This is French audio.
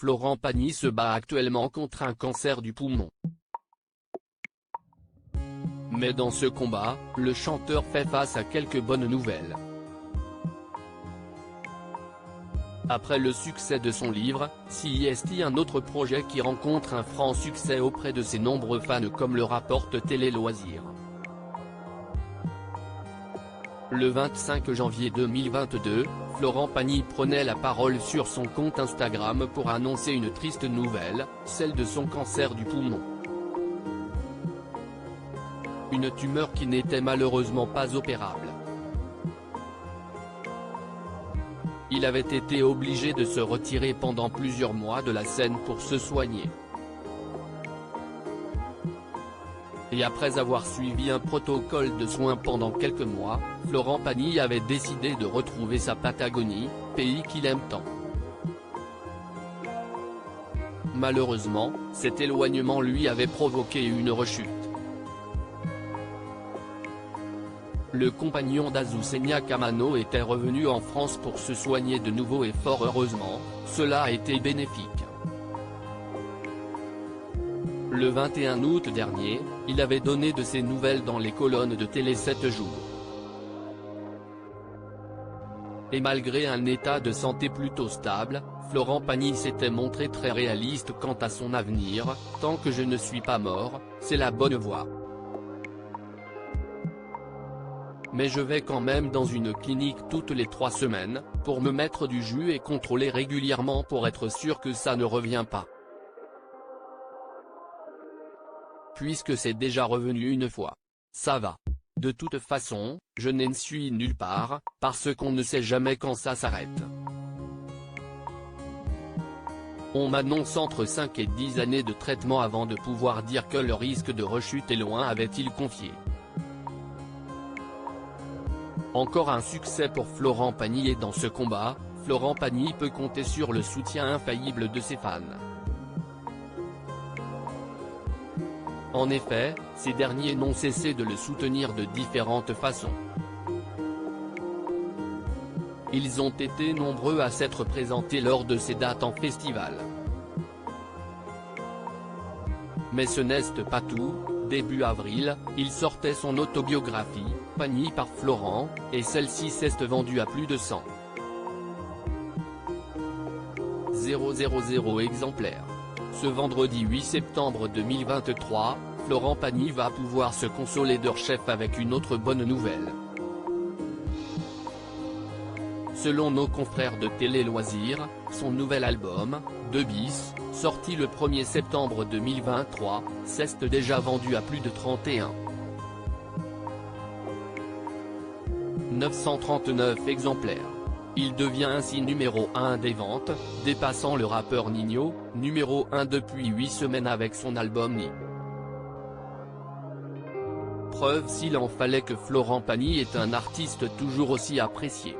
Florent Pagny se bat actuellement contre un cancer du poumon. Mais dans ce combat, le chanteur fait face à quelques bonnes nouvelles. Après le succès de son livre, CIST, un autre projet qui rencontre un franc succès auprès de ses nombreux fans comme le rapporte Télé Loisirs. Le 25 janvier 2022, Florent Pagny prenait la parole sur son compte Instagram pour annoncer une triste nouvelle, celle de son cancer du poumon. Une tumeur qui n'était malheureusement pas opérable. Il avait été obligé de se retirer pendant plusieurs mois de la scène pour se soigner. Et après avoir suivi un protocole de soins pendant quelques mois, Florent Pagny avait décidé de retrouver sa Patagonie, pays qu'il aime tant. Malheureusement, cet éloignement lui avait provoqué une rechute. Le compagnon d'Azucena Kamano était revenu en France pour se soigner de nouveau et fort heureusement, cela a été bénéfique. Le 21 août dernier, il avait donné de ses nouvelles dans les colonnes de Télé 7 jours. Et malgré un état de santé plutôt stable, Florent Pagny s'était montré très réaliste quant à son avenir. « Tant que je ne suis pas mort, c'est la bonne voie. Mais je vais quand même dans une clinique toutes les 3 semaines, pour me mettre du jus et contrôler régulièrement pour être sûr que ça ne revient pas. Puisque c'est déjà revenu une fois. Ça va. De toute façon, je n'en suis nulle part, parce qu'on ne sait jamais quand ça s'arrête. On m'annonce entre 5 et 10 années de traitement avant de pouvoir dire que le risque de rechute est loin, avait-il confié. Encore un succès pour Florent Pagny, et dans ce combat, Florent Pagny peut compter sur le soutien infaillible de ses fans. En effet, ces derniers n'ont cessé de le soutenir de différentes façons. Ils ont été nombreux à s'être présentés lors de ces dates en festival. Mais ce n'est pas tout. Début avril, il sortait son autobiographie, Pagny par Florent, et celle-ci s'est vendue à plus de 100 000 exemplaires. Ce vendredi 8 septembre 2023, Florent Pagny va pouvoir se consoler d'Heure Chef avec une autre bonne nouvelle. Selon nos confrères de Télé Loisirs, son nouvel album, 2 bis, sorti le 1er septembre 2023, s'est déjà vendu à plus de 31 939 exemplaires. Il devient ainsi numéro 1 des ventes, dépassant le rappeur Ninho, numéro 1 depuis 8 semaines avec son album Ni. Preuve s'il en fallait que Florent Pagny est un artiste toujours aussi apprécié.